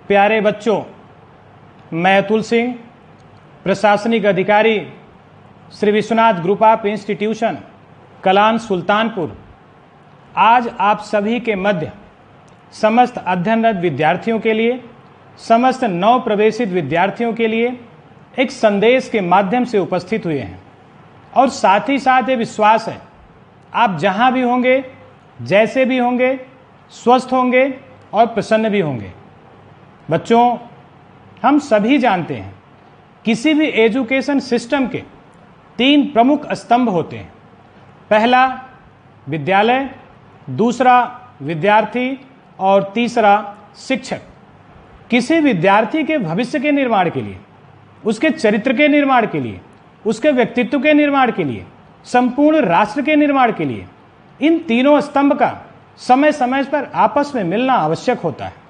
प्यारे बच्चों, मैं अतुल सिंह, प्रशासनिक अधिकारी Shri Vishwanath group of institution Kalan Sultanpur, आज आप सभी के मध्य समस्त अध्ययनरत विद्यार्थियों के लिए, समस्त नव प्रवेशित विद्यार्थियों के लिए एक संदेश के माध्यम से उपस्थित हुए हैं और साथ ही साथ ये विश्वास है आप जहां भी होंगे, जैसे भी होंगे, स्वस्थ होंगे और प्रसन्न भी होंगे। बच्चों, हम सभी जानते हैं किसी भी एजुकेशन सिस्टम के 3 प्रमुख स्तंभ होते हैं। पहला विद्यालय, दूसरा विद्यार्थी और तीसरा शिक्षक। किसी विद्यार्थी के भविष्य के निर्माण के लिए, उसके चरित्र के निर्माण के लिए, उसके व्यक्तित्व के निर्माण के लिए, संपूर्ण राष्ट्र के निर्माण के लिए इन तीनों स्तंभ का समय समय पर आपस में मिलना आवश्यक होता है।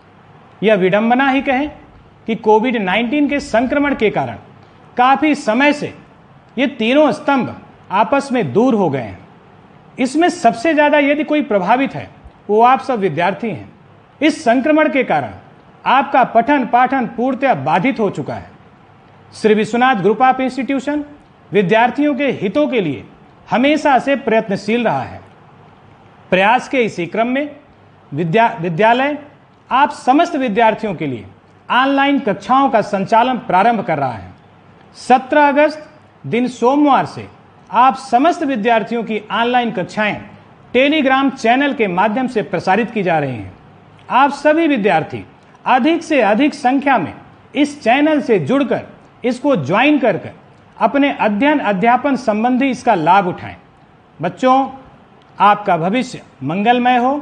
यह विडंबना ही कहें कि कोविड-19 के संक्रमण के कारण काफी समय से ये तीनों स्तंभ आपस में दूर हो गए हैं। इसमें सबसे ज्यादा यदि कोई प्रभावित है वो आप सब विद्यार्थी हैं। इस संक्रमण के कारण आपका पठन पाठन पूर्णतः बाधित हो चुका है। Shri Vishwanath group of institution विद्यार्थियों के हितों के लिए हमेशा से प्रयत्नशील रहा है। प्रयास के इसी क्रम में विद्यालय आप समस्त विद्यार्थियों के लिए ऑनलाइन कक्षाओं का संचालन प्रारंभ कर रहा है। 17 अगस्त दिन सोमवार से आप समस्त विद्यार्थियों की ऑनलाइन कक्षाएं टेलीग्राम चैनल के माध्यम से प्रसारित की जा रही हैं। आप सभी विद्यार्थी अधिक से अधिक संख्या में इस चैनल से जुड़कर इसको ज्वाइन कर अपने अध्ययन अध्यापन संबंधी इसका लाभ उठाएं। बच्चों, आपका भविष्य मंगलमय हो।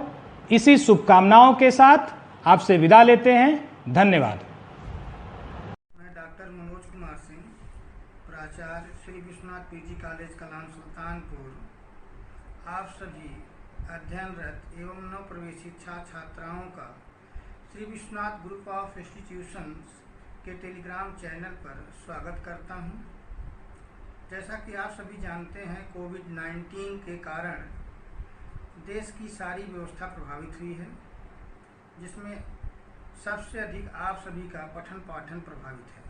इसी शुभकामनाओं के साथ आपसे विदा लेते हैं। धन्यवाद। मैं डॉक्टर मनोज कुमार सिंह, प्राचार्य श्री विश्वनाथ पीजी कॉलेज कलान सुल्तानपुर, आप सभी अध्ययनरत एवं नव प्रवेशित छात्र छात्राओं का Shri Vishwanath group of institutions के टेलीग्राम चैनल पर स्वागत करता हूं। जैसा कि आप सभी जानते हैं, कोविड-19 के कारण देश की सारी व्यवस्था प्रभावित हुई है, जिसमें सबसे अधिक आप सभी का पठन पाठन प्रभावित है।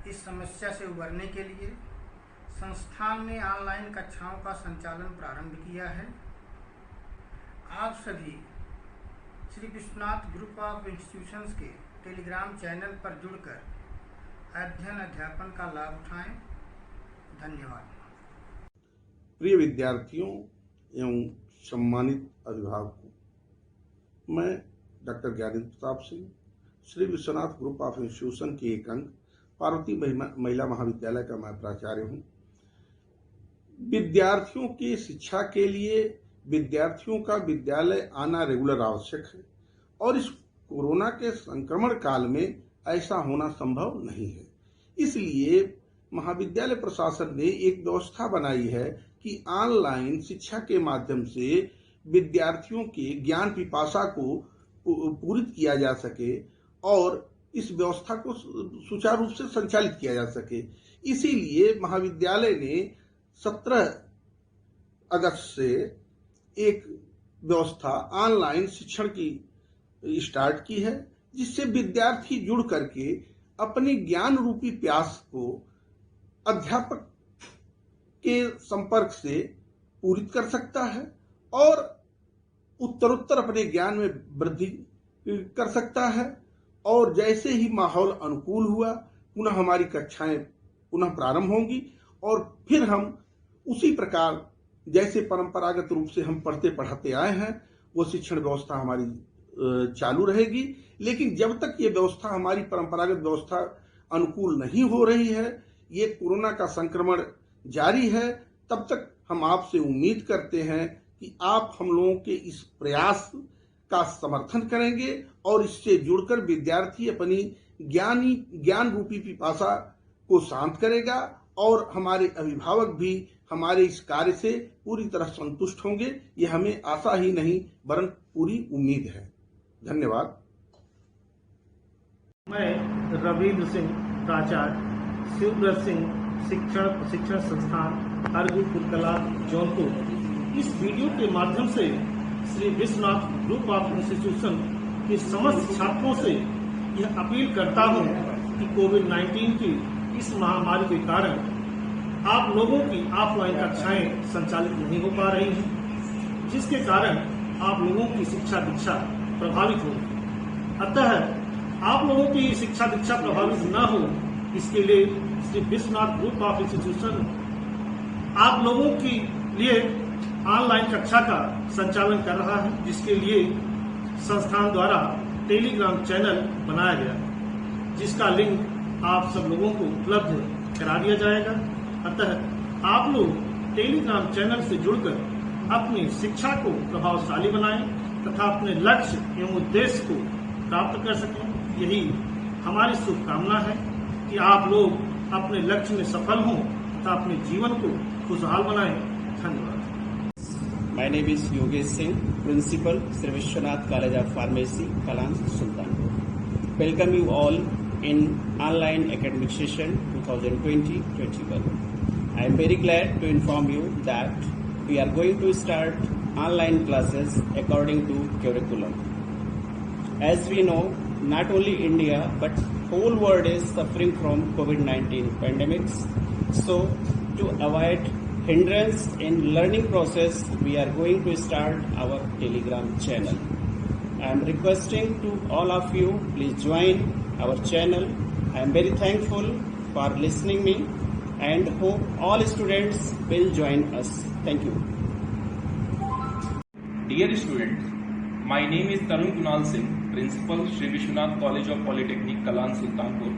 इस समस्या से उबरने के लिए संस्थान ने ऑनलाइन कक्षाओं का संचालन प्रारंभ किया है। आप सभी Shri Vishwanath group of institutions के टेलीग्राम चैनल पर जुड़कर अध्ययन अध्यापन का लाभ उठाएं। धन्यवाद। प्रिय विद्यार्थियों एवं सम्मानित अभिभावकों, मैं doctor Gyanendra Pratap Singh, Shri Vishwanath group of institution के एक अंग पार्वती महिला महाविद्यालय का मैं प्राचार्य हूँ। विद्यार्थियों की शिक्षा के लिए विद्यार्थियों का विद्यालय आना रेगुलर आवश्यक है और इस कोरोना के संक्रमण काल में ऐसा होना संभव नहीं है। इसलिए महाविद्यालय प्रशासन ने एक व्यवस्था बनाई है कि ऑनलाइन शिक्षा के माध्यम से विद्यार्थियों के ज्ञान पिपासा को पूरित किया जा सके और इस व्यवस्था को सुचारू रूप से संचालित किया जा सके। इसीलिए महाविद्यालय ने 17 अगस्त से एक व्यवस्था ऑनलाइन शिक्षण की स्टार्ट की है, जिससे विद्यार्थी जुड़ करके अपने ज्ञान रूपी प्यास को अध्यापक के संपर्क से पूरित कर सकता है और उत्तरोत्तर अपने ज्ञान में वृद्धि कर सकता है। और जैसे ही माहौल अनुकूल हुआ, पुनः हमारी कक्षाएं पुनः प्रारंभ होंगी और फिर हम उसी प्रकार जैसे परंपरागत रूप से हम पढ़ते पढ़ाते आए हैं वो शिक्षण व्यवस्था हमारी चालू रहेगी। लेकिन जब तक ये व्यवस्था हमारी परंपरागत व्यवस्था अनुकूल नहीं हो रही है, ये कोरोना का संक्रमण जारी है, तब तक हम आपसे उम्मीद करते हैं कि आप हम लोगों के इस प्रयास का समर्थन करेंगे और इससे जुड़कर विद्यार्थी अपनी ज्ञान रूपी पिपासा को शांत करेगा और हमारे अभिभावक भी हमारे इस कार्य से पूरी तरह संतुष्ट होंगे। ये हमें आशा ही नहीं वरन पूरी उम्मीद है। धन्यवाद। मैं रविंद्र सिंह, प्राचार्य शिवव्रत सिंह शिक्षण प्रशिक्षण संस्थान हरगोपुर कला जौनपुर, इस वीडियो के माध्यम से Shri Vishwanath group of institution कि समस्त छात्रों से यह अपील करता हूं कि कोविड-19 की इस महामारी के कारण आप लोगों की ऑफलाइन कक्षाएं संचालित नहीं हो पा रही हैं, जिसके कारण आप लोगों की शिक्षा दीक्षा प्रभावित होगी। अतः आप लोगों की शिक्षा दीक्षा प्रभावित न हो, इसके लिए Shri Vishwanath group of institution आप लोगों के लिए ऑनलाइन कक्षा का संचालन कर रहा है, जिसके लिए संस्थान द्वारा टेलीग्राम चैनल बनाया गया, जिसका लिंक आप सब लोगों को उपलब्ध करा दिया जाएगा। अतः आप लोग टेलीग्राम चैनल से जुड़कर अपनी शिक्षा को प्रभावशाली बनाएं तथा अपने लक्ष्य एवं उद्देश्य को प्राप्त कर सकें। यही हमारी शुभकामना है कि आप लोग अपने लक्ष्य में सफल हों तथा अपने जीवन को खुशहाल बनाएं। धन्यवाद। My name is Yogesh Singh, Principal, Sri Vishwanath College of Pharmacy, Kalan, Sultanpur. Welcome you all in online academic session 2020-21. I am very glad to inform you that we are going to start online classes according to curriculum. As we know, not only India but whole world is suffering from COVID-19 pandemics. So to avoid hindrance in learning process, we are going to start our Telegram channel. I am requesting to all of you, please join our channel. I am very thankful for listening me and hope all students will join us. Thank you. Dear students, my name is Tarun Kunal Singh, Principal, Sri Vishwanath College of Polytechnic, Kalan, Sultanpur.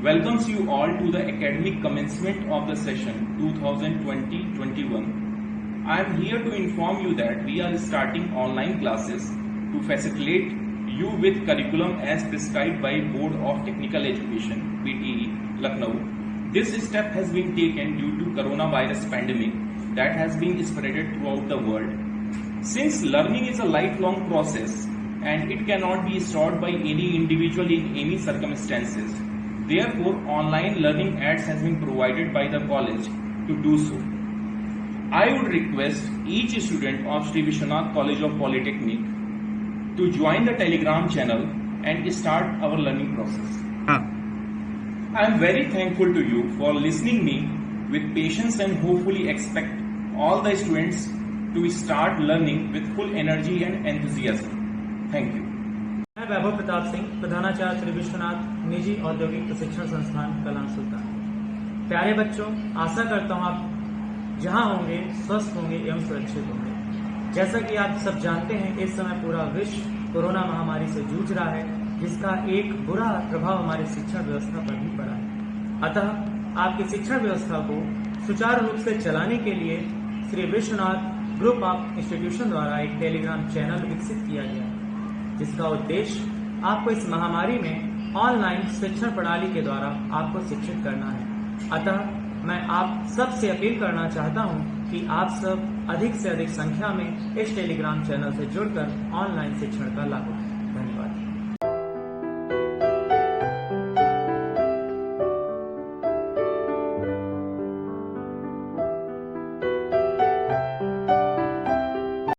Welcomes you all to the academic commencement of the session 2020-21. I am here to inform you that we are starting online classes to facilitate you with curriculum as prescribed by Board of Technical Education (BTE) Lucknow. This step has been taken due to coronavirus pandemic that has been spreaded throughout the world. Since learning is a lifelong process and it cannot be stopped by any individual in any circumstances, therefore online learning aids has been provided by the college to do so. I would request each student of Sri Vishwanath College of Polytechnic to join the Telegram channel and start our learning process. I am very thankful to you for listening me with patience and hopefully expect all the students to start learning with full energy and enthusiasm. Thank you. मैं वैभव प्रताप सिंह, प्रधानाचार्य श्री विश्वनाथ निजी औद्योगिक प्रशिक्षण संस्थान कलां सुल्तान। प्यारे बच्चों, आशा करता हूँ आप जहाँ होंगे स्वस्थ होंगे एवं सुरक्षित होंगे। जैसा कि आप सब जानते हैं, इस समय पूरा विश्व कोरोना महामारी से जूझ रहा है, जिसका एक बुरा प्रभाव हमारी शिक्षण व्यवस्था पर भी पड़ा है। अतः आपकी शिक्षण व्यवस्था को सुचारू रूप से चलाने के लिए Shri Vishwanath group of institution द्वारा एक टेलीग्राम चैनल विकसित किया गया है, जिसका उद्देश्य आपको इस महामारी में ऑनलाइन शिक्षण प्रणाली के द्वारा आपको शिक्षित करना है। अतः मैं आप सब से अपील करना चाहता हूं कि आप सब अधिक से अधिक संख्या में इस टेलीग्राम चैनल से जुड़कर ऑनलाइन शिक्षण का लाभ उठाएं।